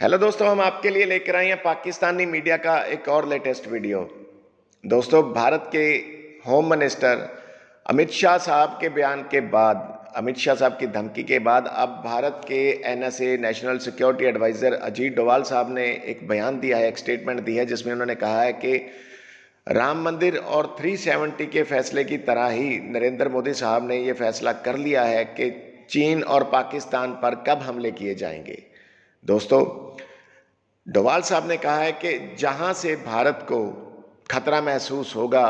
Hello दोस्तों, हम आपके लिए लेकर आए हैं पाकिस्तानी मीडिया का एक और लेटेस्ट वीडियो। दोस्तों, भारत के होम मिनिस्टर अमित शाह साहब के बयान के बाद, अमित शाह साहब की धमकी के बाद अब भारत के NSA national security adviser Ajit Doval साहब ने एक बयान दिया है, एक स्टेटमेंट दी है, जिसमें उन्होंने कहा है कि राम मंदिर और 370 के फैसले की तरह ही नरेंद्र मोदी साहब ने ये फैसला कर लिया है कि चीन और पाकिस्तान पर कब हमले किए जाएंगे। दोस्तों, डोवाल साहब ने कहा है कि जहां से भारत को खतरा महसूस होगा,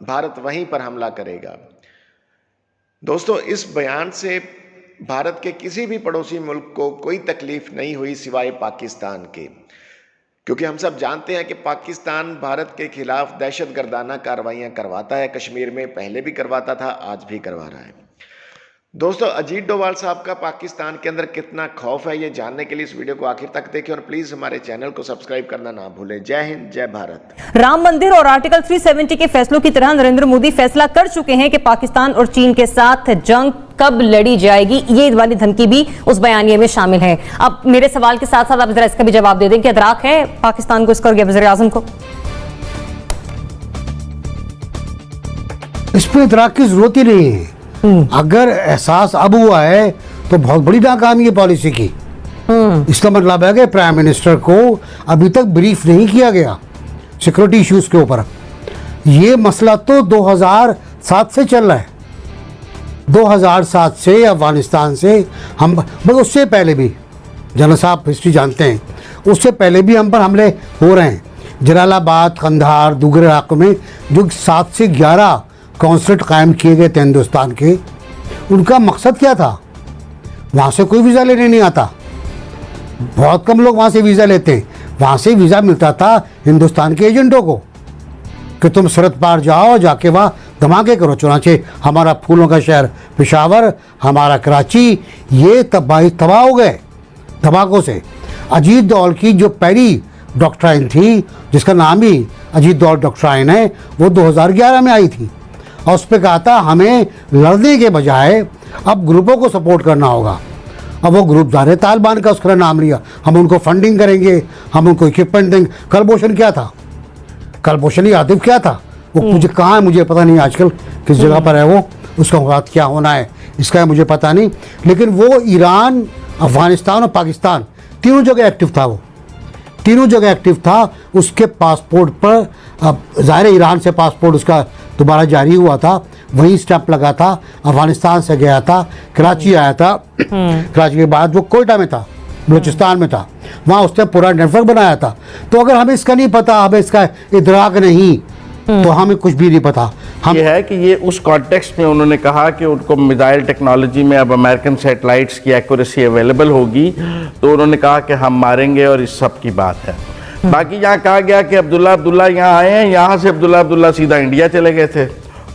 भारत वहीं पर हमला करेगा। दोस्तों, इस बयान से भारत के किसी भी पड़ोसी मुल्क को कोई तकलीफ नहीं हुई सिवाय पाकिस्तान के, क्योंकि हम सब जानते हैं कि पाकिस्तान भारत के खिलाफ दहशतगर्दाना कार्रवाइयां करवाता है। कश्मीर में पहले भी करवाता था, आज भी करवा रहा है। दोस्तों, अजीत डोवाल साहब का पाकिस्तान के अंदर कितना खौफ है, ये जानने के लिए इस वीडियो को आखिर तक देखें और प्लीज हमारे चैनल को सब्सक्राइब करना ना भूलें। जय हिंद, जय भारत। राम मंदिर और आर्टिकल 370 के फैसलों की तरह नरेंद्र मोदी फैसला कर चुके हैं कि पाकिस्तान और चीन के साथ जंग कब लड़ी जाएगी। ये वाली धमकी भी उस बयानिए में शामिल है। अब मेरे सवाल के साथ साथ आप जरा इसका भी जवाब दे दें कि अदराक है पाकिस्तान को इसका और वज़ीर आज़म को? इस पे इतराक की जरूरत ही नहीं है। अगर एहसास अब हुआ है तो बहुत बड़ी नाकामी है पॉलिसी की। इसका मतलब है कि प्राइम मिनिस्टर को अभी तक ब्रीफ नहीं किया गया सिक्योरिटी इश्यूज के ऊपर। ये मसला तो 2007 से चल रहा है। 2007 से अफगानिस्तान से हम, बस उससे पहले भी, जनरल साहब हिस्ट्री जानते हैं, उससे पहले भी हम पर हमले हो रहे हैं। जलालाबाद, कंधार, दूसरे इलाकों में जो 7 से 11 कॉन्सुलेट कायम किए गए थे हिंदुस्तान के, उनका मकसद क्या था? वहाँ से कोई वीज़ा लेने नहीं आता। बहुत कम लोग वहाँ से वीज़ा लेते हैं। वहाँ से वीज़ा मिलता था हिंदुस्तान के एजेंटों को कि तुम सरहद पार जाओ, जाके वहाँ धमाके करो। चुनाचे हमारा फूलों का शहर पेशावर, हमारा कराची, ये तबाह हो गए धमाकों से। अजीत डोवाल की जो पहली डॉक्ट्राइन थी, जिसका नाम ही अजीत डोवाल डॉक्ट्राइन है, वो 2011 में आई थी और उस पर कहा था हमें लड़ने के बजाय अब ग्रुपों को सपोर्ट करना होगा। अब वो ग्रुप दारे तालिबान का उसका नाम लिया, हम उनको फंडिंग करेंगे, हम उनको इक्विपमेंट देंगे। कलभूषण क्या था? कलभूषण आतिफ क्या था? वो मुझे कहाँ है, मुझे पता नहीं आजकल किस जगह पर है वो, उसका औकात क्या होना है इसका मुझे पता नहीं। लेकिन वो ईरान, अफगानिस्तान और पाकिस्तान तीनों जगह एक्टिव था। वो तीनों जगह एक्टिव था। उसके पासपोर्ट पर, अब ज़ाहिर ईरान से पासपोर्ट उसका दोबारा जारी हुआ था, वहीं स्टैंप लगा था। अफगानिस्तान से गया था, कराची आया था, कराची के बाद वो कोयटा में था, बलूचिस्तान में था, वहाँ उसने पूरा नेटवर्क बनाया था। तो अगर हमें इसका नहीं पता, हमें इसका इदराक नहीं, तो हमें कुछ भी नहीं पता। हम ये है कि ये उस कॉन्टेक्स्ट में उन्होंने कहा कि उनको मिसाइल टेक्नोलॉजी में अब अमेरिकन सैटेलाइट्स की एक्यूरेसी अवेलेबल होगी, तो उन्होंने कहा कि हम मारेंगे, और इस सब की बात है। बाकी यहाँ कहा गया कि अब्दुल्ला यहाँ आए हैं, यहाँ से अब्दुल्ला सीधा इंडिया चले गए थे,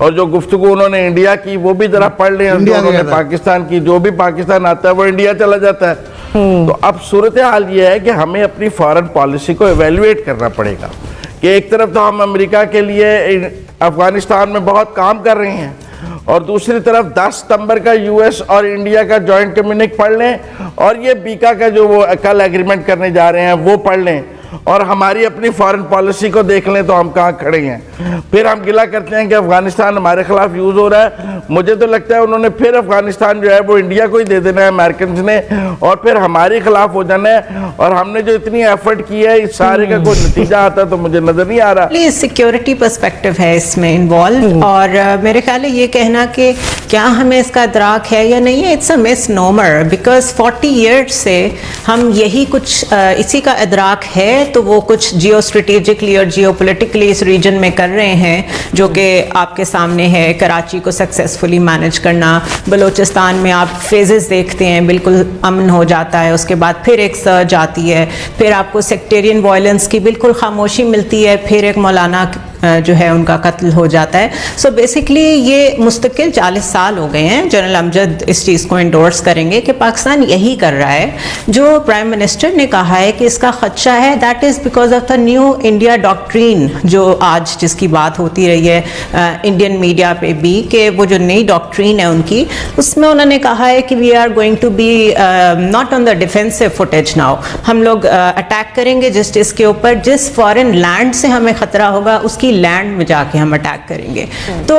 और जो गुफ्तगू उन्होंने इंडिया की वो भी जरा पढ़ लें। उन्होंने पाकिस्तान की, जो भी पाकिस्तान आता है वो इंडिया चला जाता है। तो अब सूरत हाल ये है कि हमें अपनी फॉरेन पॉलिसी को एवेल्युएट करना पड़ेगा कि एक तरफ तो हम अमेरिका के लिए अफगानिस्तान में बहुत काम कर रहे हैं, और दूसरी तरफ 10 सितंबर का यूएस और इंडिया का जॉइंट कम्युनिक पढ़ लें, और ये बीका का जो वो कल एग्रीमेंट करने जा रहे हैं वो पढ़ लें, और हमारी अपनी फॉरेन पॉलिसी को देख लें तो हम कहाँ खड़े हैं। फिर हम गिला करते हैं कि अफगानिस्तान हमारे खिलाफ यूज हो रहा है। मुझे तो लगता है उन्होंने फिर अफगानिस्तान जो है वो इंडिया को ही दे देना है, अमेरिकन ने, और फिर हमारे खिलाफ हो जाना है। और हमने जो इतनी एफर्ट की है, इस सारे का कोई नतीजा आता तो मुझे नजर नहीं आ रहा। सिक्योरिटी पर्सपेक्टिव है इसमें इन्वॉल्व, और मेरे ख्याल है ये कहना कि क्या हमें इसका इदराक है या नहीं है, it's a misnomer, because 40 years से हम यही कुछ इसी का इदराक है, तो वो कुछ जियो स्ट्रेटेजिकली और जियो पोलिटिकली इस रीजन में कर रहे हैं, जो कि आपके सामने है। कराची को सक्सेसफुली मैनेज करना, बलूचिस्तान में आप फेजेस देखते हैं, बिल्कुल अमन हो जाता है, उसके बाद फिर एक सर्ज आती है, फिर आपको सेक्टेरियन वायलेंस की बिल्कुल खामोशी मिलती है, फिर एक मौलाना जो है उनका कत्ल हो जाता है। सो बेसिकली ये मुस्तकिल 40 साल हो गए हैं। जनरल अमजद इस चीज़ को इंडोर्स करेंगे कि पाकिस्तान यही कर रहा है। जो प्राइम मिनिस्टर ने कहा है कि इसका खदशा है, that is because of the new India doctrine, जो आज जिसकी बात होती रही है इंडियन मीडिया पे भी, कि वो जो नई डॉक्ट्रीन है उनकी, उसमें उन्होंने कहा है कि we are going to be not on the defensive footage now. हम लोग अटैक करेंगे जस्टिस के ऊपर, जिस फॉरेन लैंड से हमें खतरा होगा उसकी लैंड में जाके हम अटैक करेंगे। तो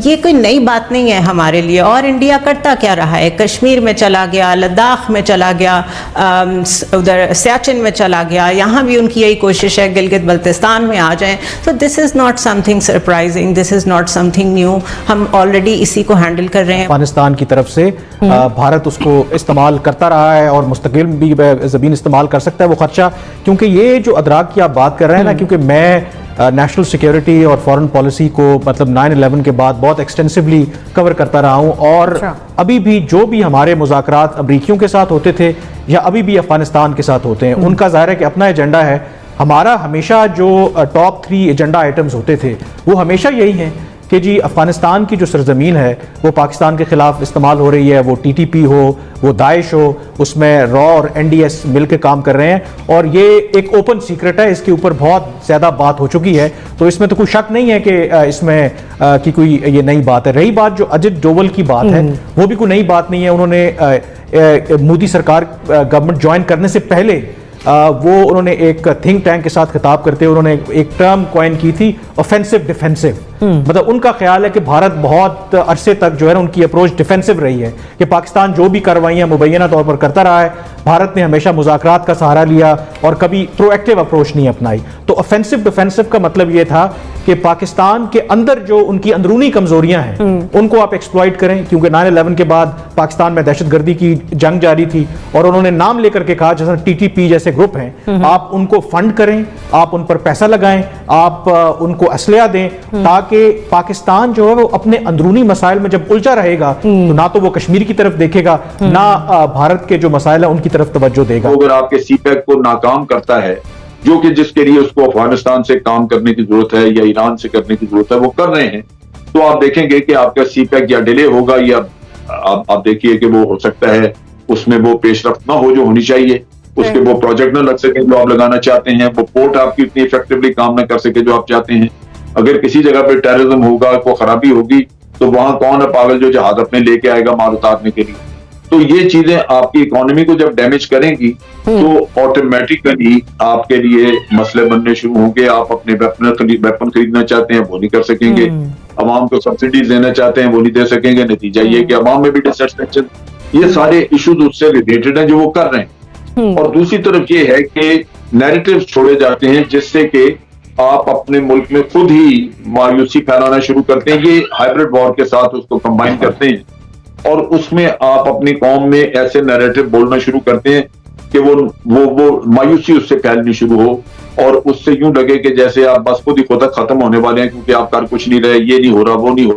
ये कोई नई बात नहीं है हमारे लिए। और इंडिया करता क्या रहा है, कश्मीर में चला गया, लद्दाख में चला गया, उधर सियाचिन में चला गया, यहाँ भी उनकी यही कोशिश है गिलगित बल्तिस्तान में आ जाएं। तो this is not something surprising, this is not something new. हम ऑलरेडी इसी को हैंडल कर रहे हैं। अफगानिस्तान की तरफ से भारत उसको इस्तेमाल करता रहा है और मुस्तकिल भी ज़मीन इस्तेमाल कर सकता है वो खर्चा, क्योंकि ये जो अदराक की आप बात कर रहे हैं ना, क्योंकि मैं नेशनल सिक्योरिटी और फॉरेन पॉलिसी को मतलब 9/11 के बाद बहुत एक्सटेंसिवली कवर करता रहा हूँ। और अभी भी जो भी हमारे मुज़ाकरात अमरीकियों के साथ होते थे या अभी भी अफगानिस्तान के साथ होते हैं, उनका ज़ाहिर है कि अपना एजेंडा है। हमारा हमेशा जो टॉप 3 एजेंडा आइटम्स होते थे वो हमेशा यही हैं कि जी अफगानिस्तान की जो सरजमीन है वो पाकिस्तान के खिलाफ इस्तेमाल हो रही है, वो TTP हो, वो दाइश हो, उसमें रॉ और NDS मिलकर काम कर रहे हैं। और ये एक ओपन सीक्रेट है, इसके ऊपर बहुत ज़्यादा बात हो चुकी है, तो इसमें तो कोई शक नहीं है कि इसमें कि कोई ये नई बात है। रही बात जो अजित डोवल की बात है, वो भी कोई नई बात नहीं है। उन्होंने मोदी सरकार गवर्नमेंट ज्वाइन करने से पहले वो उन्होंने एक थिंक टैंक के साथ खिताब करते हुए उन्होंने एक टर्म कॉइन की थी, ऑफेंसिव डिफेंसिव। मतलब उनका ख्याल है कि भारत बहुत अरसे तक जो है ना उनकी अप्रोच डिफेंसिव रही है कि पाकिस्तान जो भी कार्रवाइयां मुबैना तौर पर करता रहा है, भारत ने हमेशा मुज़ाकरात का सहारा लिया और कभी प्रोएक्टिव अप्रोच नहीं अपनाई। तो ऑफेंसिव डिफेंसिव का मतलब ये था कि पाकिस्तान के अंदर जो उनकी अंदरूनी कमजोरियां हैं उनको आप एक्सप्लॉइट करें, क्योंकि 9/11 के बाद पाकिस्तान में दहशतगर्दी की जंग जारी थी और उन्होंने नाम लेकर के कहा जैसे TTP जैसे ग्रुप हैं, आप उनको फंड करें, आप उन पर पैसा लगाएं, आप उनको असलिया दें, ताकि पाकिस्तान जो है वो अपने अंदरूनी मसाइल में जब उलझा रहेगा तो ना तो वो कश्मीर की तरफ देखेगा, ना भारत के जो मसाइल है उनकी तरफ तवज्जो देगा। अगर आपके CPEC को नाकाम करता है, जो कि जिसके लिए उसको अफगानिस्तान से काम करने की जरूरत है या ईरान से करने की जरूरत है, वो कर रहे हैं, तो आप देखेंगे कि आपका CPEC या डिले होगा या आप देखिए कि वो हो सकता है उसमें वो पेशरफ्त ना हो जो होनी चाहिए, उसके वो प्रोजेक्ट ना लग सके जो आप लगाना चाहते हैं, वो पोर्ट आपकी इतनी इफेक्टिवली काम ना कर सके जो आप चाहते हैं। अगर किसी जगह पे टेररिज्म होगा, कोई खराबी होगी, तो वहां कौन है पागल जो जहाज अपने लेके आएगा माल उतारने के लिए। तो ये चीजें आपकी इकोनॉमी को जब डैमेज करेंगी तो ऑटोमेटिकली आपके लिए मसले बनने शुरू होंगे। आप अपने वेपन खरीदना चाहते हैं वो नहीं कर सकेंगे, अवाम को सब्सिडीज देना चाहते हैं वो नहीं दे सकेंगे। नतीजा ये कि अवाम में भी डिससेटिस्फेक्शन, ये सारे इश्यूज उससे रिलेटेड हैं जो वो कर रहे हैं। और दूसरी तरफ ये है कि नैरेटिव छोड़े जाते हैं जिससे कि आप अपने मुल्क में खुद ही मायूसी फैलाना शुरू करते हैं। ये हाइब्रिड वॉर के साथ उसको कंबाइन करते हैं और उसमें आप अपनी कौम में ऐसे नैरेटिव बोलना शुरू करते हैं कि वो मायूसी उससे फैलनी शुरू हो और उससे यूं लगे कि जैसे आप बस खुद ही खुद खत्म होने वाले हैं, क्योंकि आप कर कुछ नहीं रहे, ये नहीं हो रहा, वो नहीं हो